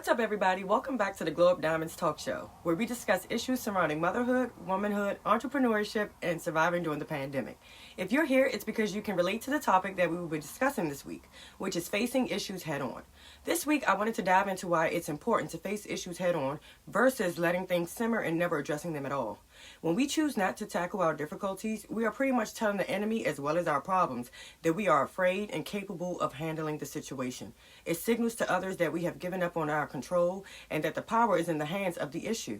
What's up, everybody? Welcome back to the Glow Up Diamonds talk show, where we discuss issues surrounding motherhood, womanhood, entrepreneurship, and surviving during the pandemic. If you're here, it's because you can relate to the topic that we will be discussing this week, which is facing issues head on. This week, I wanted to dive into why it's important to face issues head on versus letting things simmer and never addressing them at all. When we choose not to tackle our difficulties, we are pretty much telling the enemy as well as our problems that we are afraid and capable of handling the situation. It signals to others that we have given up on our control and that the power is in the hands of the issue.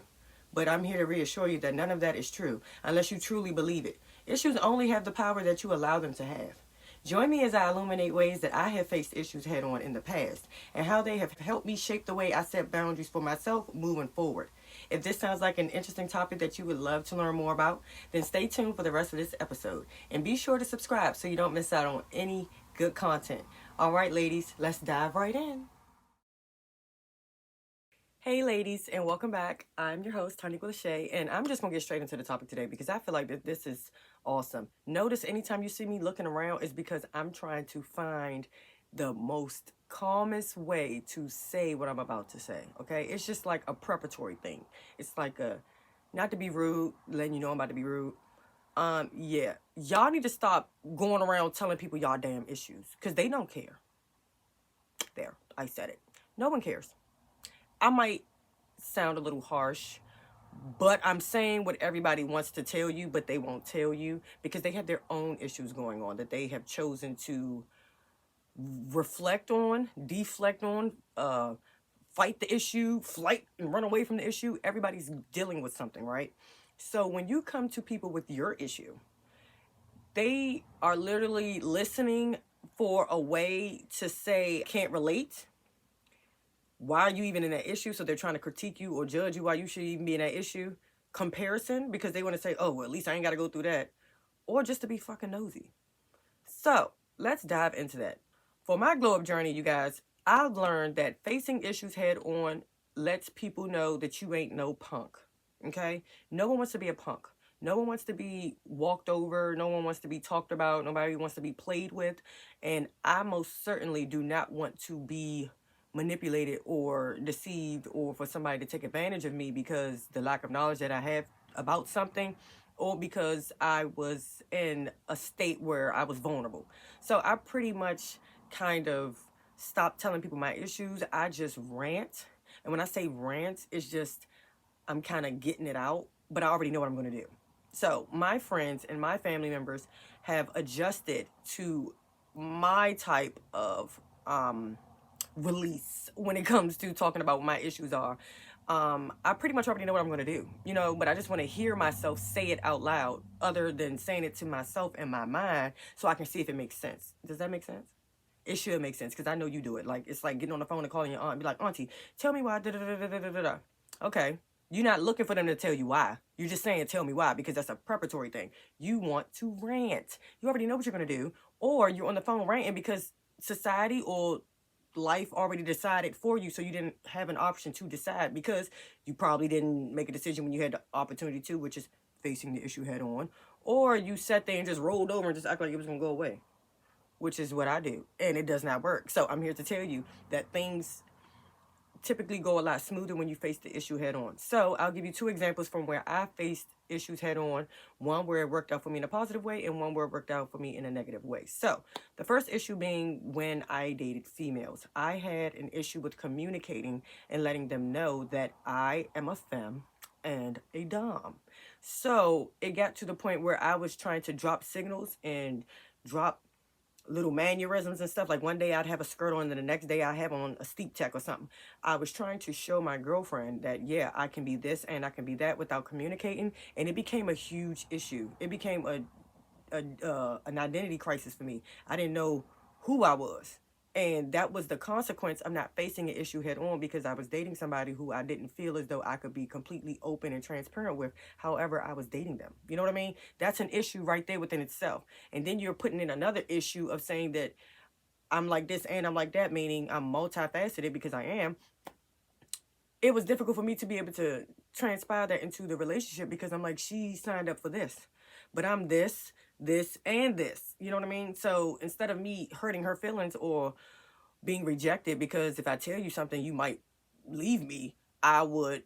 But I'm here to reassure you that none of that is true unless you truly believe it. Issues only have the power that you allow them to have. Join me as I illuminate ways that I have faced issues head on in the past and how they have helped me shape the way I set boundaries for myself moving forward. If this sounds like an interesting topic that you would love to learn more about, then stay tuned for the rest of this episode. And be sure to subscribe so you don't miss out on any good content. All right, ladies, let's dive right in. Hey, ladies, and welcome back. I'm your host, Taniqua Lachey, and I'm just going to get straight into the topic today because I feel like that this is awesome. Notice anytime you see me looking around is because I'm trying to find the most calmest way to say what I'm about to say, okay? It's just like a preparatory thing. It's like not to be rude, letting you know I'm about to be rude. Yeah, y'all need to stop going around telling people y'all damn issues because they don't care. There, I said it. No one cares. I might sound a little harsh, but I'm saying what everybody wants to tell you, but they won't tell you because they have their own issues going on that they have chosen to reflect on, deflect on, fight the issue, flight and run away from the issue. Everybody's dealing with something, right? So when you come to people with your issue, they are literally listening for a way to say, can't relate. Why are you even in that issue? So they're trying to critique you or judge you why you should even be in that issue. Comparison, because they want to say, oh, well, at least I ain't got to go through that. Or just to be fucking nosy. So let's dive into that. For my glow up journey, you guys, I've learned that facing issues head on lets people know that you ain't no punk. Okay? No one wants to be a punk. No one wants to be walked over. No one wants to be talked about. Nobody wants to be played with. And I most certainly do not want to be manipulated or deceived or for somebody to take advantage of me because the lack of knowledge that I have about something or because I was in a state where I was vulnerable. So I pretty much kind of stopped telling people my issues. I just rant. And when I say rant, it's just I'm kind of getting it out, but I already know what I'm going to do. So my friends and my family members have adjusted to my type of release when it comes to talking about what my issues are. I pretty much already know what I'm going to do, but I just want to hear myself say it out loud other than saying it to myself in my mind so I can see if it makes sense. Does that make sense? It should make sense because I know you do it. Like, it's like getting on the phone and calling your aunt and be like, Auntie, tell me why, da-da-da-da-da-da-da. Okay. You're not looking for them to tell you why. You're just saying, tell me why, because that's a preparatory thing. You want to rant. You already know what you're going to do. Or you're on the phone ranting because society or life already decided for you, so you didn't have an option to decide because you probably didn't make a decision when you had the opportunity to, which is facing the issue head on. Or you sat there and just rolled over and just act like it was going to go away, which is what I do. And it does not work. So I'm here to tell you that things typically go a lot smoother when you face the issue head on. So I'll give you two examples from where I faced issues head on. One where it worked out for me in a positive way and one where it worked out for me in a negative way. So the first issue being when I dated females. I had an issue with communicating and letting them know that I am a femme and a dom. So it got to the point where I was trying to drop signals and drop little mannerisms and stuff. Like one day I'd have a skirt on and the next day I have on a steep tech or something. I was trying to show my girlfriend that, yeah, I can be this and I can be that without communicating. And it became a huge issue. It became an identity crisis for me. I didn't know who I was. And that was the consequence of not facing an issue head on because I was dating somebody who I didn't feel as though I could be completely open and transparent with. However, I was dating them. You know what I mean? That's an issue right there within itself. And then you're putting in another issue of saying that I'm like this and I'm like that, meaning I'm multifaceted because I am. It was difficult for me to be able to transpire that into the relationship because I'm like, she signed up for this, but I'm this, and this. You know what I mean? So instead of me hurting her feelings or being rejected because if I tell you something, you might leave me, I would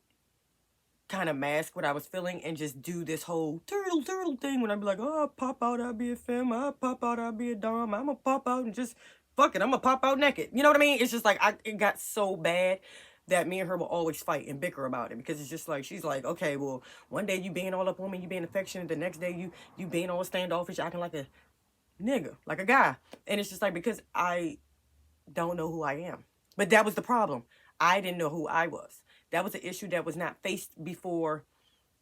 kind of mask what I was feeling and just do this whole turtle thing when I'd be like, oh, I'll pop out, I'll be a femme, I'll pop out, I'll be a dom, I'm gonna pop out and just fuck it, I'm gonna pop out naked. You know what I mean? It's just like it got so bad that me and her will always fight and bicker about it, because it's just like, she's like, okay, well, one day you being all up on me, you being affectionate, the next day you being all standoffish, acting like a nigga, like a guy. And it's just like, because I don't know who I am. But that was the problem. I didn't know who I was. That was an issue that was not faced before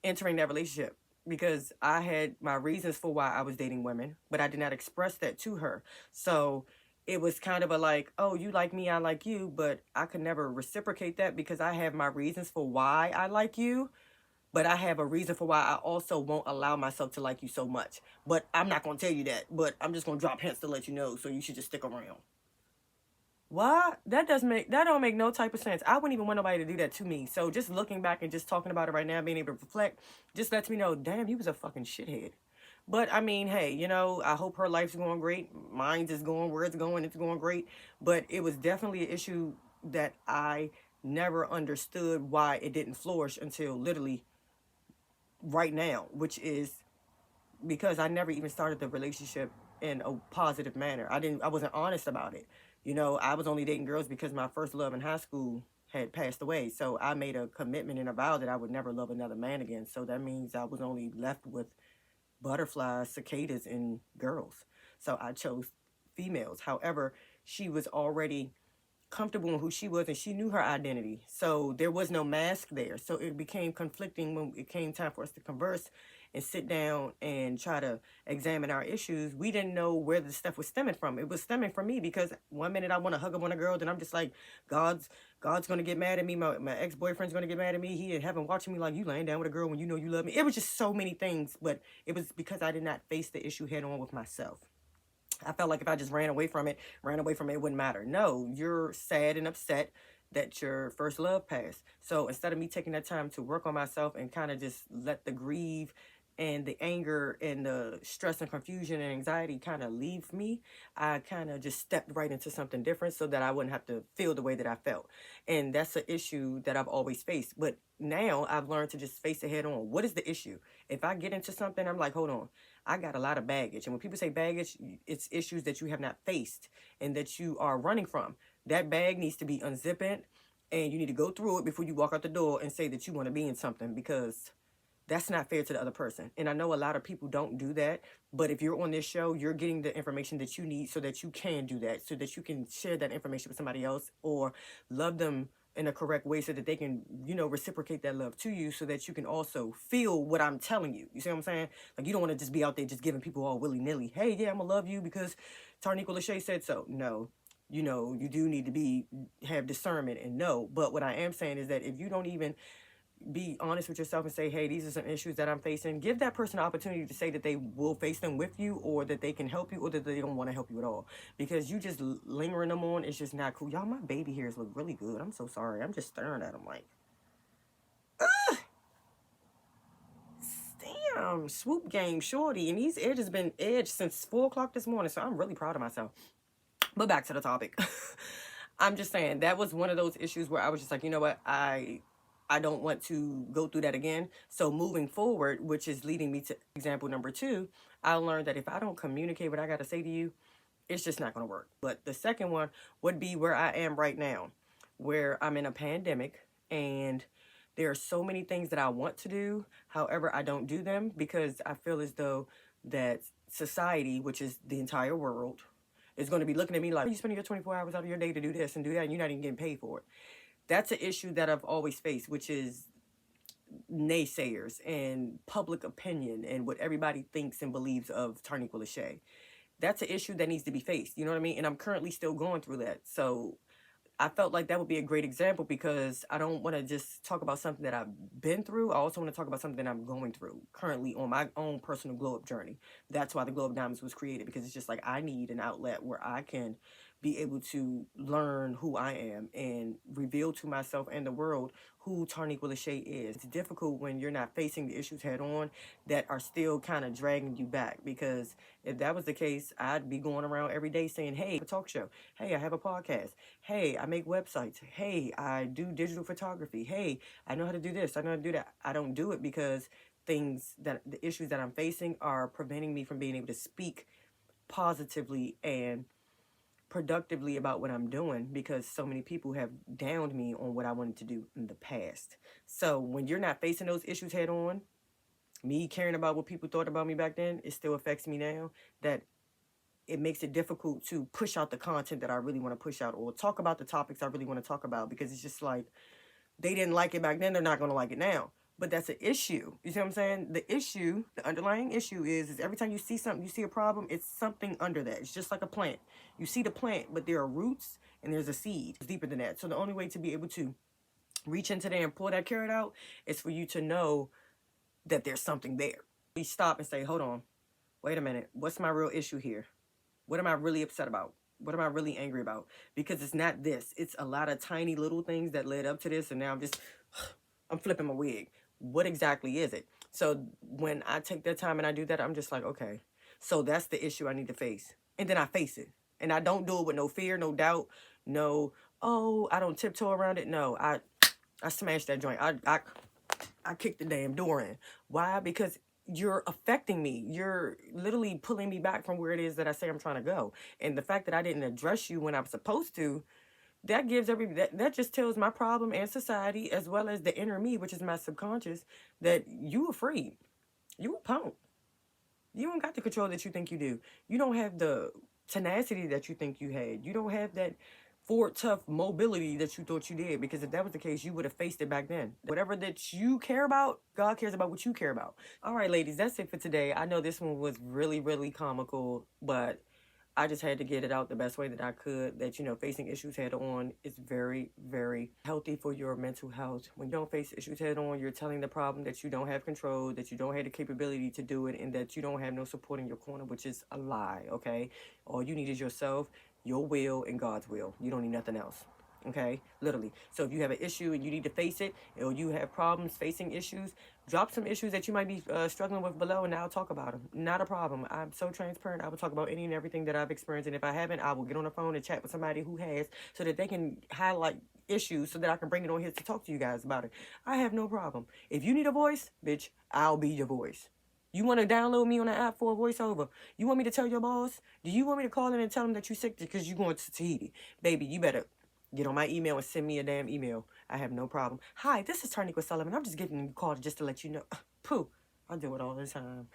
entering that relationship, because I had my reasons for why I was dating women, but I did not express that to her. So it was kind of a like, oh, you like me, I like you, but I could never reciprocate that because I have my reasons for why I like you, but I have a reason for why I also won't allow myself to like you so much. But I'm not going to tell you that, but I'm just going to drop hints to let you know, so you should just stick around. What? That don't make no type of sense. I wouldn't even want nobody to do that to me. So just looking back and just talking about it right now, being able to reflect, just lets me know, damn, you was a fucking shithead. But I mean, hey, I hope her life's going great. Mine's is going where it's going great. But it was definitely an issue that I never understood why it didn't flourish until literally right now, which is because I never even started the relationship in a positive manner. I wasn't honest about it. I was only dating girls because my first love in high school had passed away. So I made a commitment and a vow that I would never love another man again. So that means I was only left with butterflies, cicadas, and girls. So I chose females. However, she was already comfortable in who she was, and she knew her identity. So there was no mask there. So it became conflicting when it came time for us to converse and sit down and try to examine our issues. We didn't know where the stuff was stemming from. It was stemming from me, because one minute I want to hug up on a girl, then I'm just like, God's gonna get mad at me. My ex-boyfriend's gonna get mad at me. He in heaven watching me like, you laying down with a girl when you know you love me. It was just so many things, but it was because I did not face the issue head on with myself. I felt like if I just ran away from it, it wouldn't matter. No, you're sad and upset that your first love passed. So instead of me taking that time to work on myself and kind of just let the grieve and the anger and the stress and confusion and anxiety kind of leave me, I kind of just stepped right into something different so that I wouldn't have to feel the way that I felt. And that's an issue that I've always faced. But now I've learned to just face it head on. What is the issue? If I get into something, I'm like, hold on, I got a lot of baggage. And when people say baggage, it's issues that you have not faced and that you are running from. That bag needs to be unzipping, and you need to go through it before you walk out the door and say that you want to be in something, because that's not fair to the other person. And I know a lot of people don't do that, but if you're on this show, you're getting the information that you need so that you can do that, so that you can share that information with somebody else or love them in a correct way so that they can, reciprocate that love to you, so that you can also feel what I'm telling you. You see what I'm saying? Like, you don't want to just be out there just giving people all willy-nilly, hey, yeah, I'm gonna love you because Tarniqua Lachey said so. No. You do need to have discernment and know. But what I am saying is that if you don't even be honest with yourself and say, hey, these are some issues that I'm facing, give that person an opportunity to say that they will face them with you, or that they can help you, or that they don't want to help you at all. Because you just lingering them on, it's just not cool. Y'all, my baby hairs look really good. I'm so sorry. I'm just staring at them like, ugh, damn, swoop game shorty. And these edges been edged since 4 o'clock this morning, so I'm really proud of myself. But back to the topic. I'm just saying, that was one of those issues where I was just like, you know what, I don't want to go through that again. So moving forward, which is leading me to example number 2, I learned that if I don't communicate what I got to say to you, it's just not going to work. But the second one would be where I am right now, where I'm in a pandemic and there are so many things that I want to do. However, I don't do them because I feel as though that society, which is the entire world, is going to be looking at me like, you spending your 24 hours out of your day to do this and do that, and you're not even getting paid for it. That's an issue that I've always faced, which is naysayers and public opinion and what everybody thinks and believes of Tarniqua Lachey. That's an issue that needs to be faced. You know what I mean? And I'm currently still going through that. So I felt like that would be a great example, because I don't want to just talk about something that I've been through. I also want to talk about something that I'm going through currently on my own personal glow up journey. That's why the Glow Up Diamonds was created, because it's just like, I need an outlet where I can be able to learn who I am and reveal to myself and the world who Tarnique Lachey is. It's difficult when you're not facing the issues head on that are still kind of dragging you back, because if that was the case, I'd be going around every day saying, hey, I have a talk show. Hey, I have a podcast. Hey, I make websites. Hey, I do digital photography. Hey, I know how to do this. I know how to do that. I don't do it because the issues that I'm facing are preventing me from being able to speak positively and productively about what I'm doing, because so many people have downed me on what I wanted to do in the past. So when you're not facing those issues head on, me caring about what people thought about me back then, it still affects me now. That it makes it difficult to push out the content that I really want to push out, or talk about the topics I really want to talk about, because it's just like, they didn't like it back then, they're not going to like it now. But that's an issue. You see what I'm saying? The underlying issue is every time you see something, you see a problem, it's something under that. It's just like a plant. You see the plant, but there are roots and there's a seed. It's deeper than that. So the only way to be able to reach into there and pull that carrot out is for you to know that there's something there. You stop and say, hold on, wait a minute. What's my real issue here? What am I really upset about? What am I really angry about? Because it's not this. It's a lot of tiny little things that led up to this. And now I'm flipping my wig. What exactly is it? So when I take that time and I do that, I'm just like, okay, so that's the issue I need to face. And then I face it. And I don't do it with no fear, no doubt, no, oh, I don't tiptoe around it. No, I smashed that joint. I kicked the damn door in. Why? Because you're affecting me. You're literally pulling me back from where it is that I say I'm trying to go. And the fact that I didn't address you when I was supposed to, that gives that just tells my problem and society, as well as the inner me, which is my subconscious, that you afraid. You a punk. You don't got the control that you think you do. You don't have the tenacity that you think you had. You don't have that Ford Tough mobility that you thought you did, because if that was the case, you would have faced it back then. Whatever that you care about, God cares about what you care about. All right, ladies, that's it for today. I know this one was really, really comical, but I just had to get it out the best way that I could, that, facing issues head on is very, very healthy for your mental health. When you don't face issues head on, you're telling the problem that you don't have control, that you don't have the capability to do it, and that you don't have no support in your corner, which is a lie, okay? All you need is yourself, your will, and God's will. You don't need nothing else. Okay, literally. So if you have an issue and you need to face it, or you have problems facing issues, drop some issues that you might be struggling with below, and I'll talk about them. Not a problem. I'm so transparent. I will talk about any and everything that I've experienced, and if I haven't, I will get on the phone and chat with somebody who has, so that they can highlight issues, so that I can bring it on here to talk to you guys about it. I have no problem. If you need a voice, bitch, I'll be your voice. You want to download me on an app for a voiceover? You want me to tell your boss? Do you want me to call in and tell them that you're sick because you're going to Tahiti? Baby, you better get on my email and send me a damn email. I have no problem. Hi, this is Tarnique Sullivan. I'm just giving you a call just to let you know. Pooh. I do it all the time.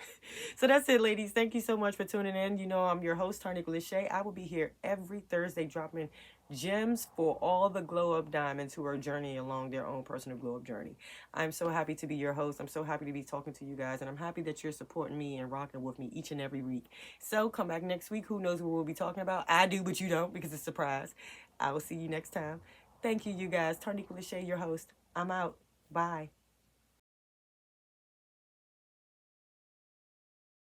So that's it, ladies. Thank you so much for tuning in. You know I'm your host, Tarnique Lachey. I will be here every Thursday dropping gems for all the glow-up diamonds who are journeying along their own personal glow-up journey. I'm so happy to be your host. I'm so happy to be talking to you guys. And I'm happy that you're supporting me and rocking with me each and every week. So come back next week. Who knows what we'll be talking about? I do, but you don't, because it's a surprise. I will see you next time. Thank you, you guys. Tarnique Lachey, your host. I'm out. Bye.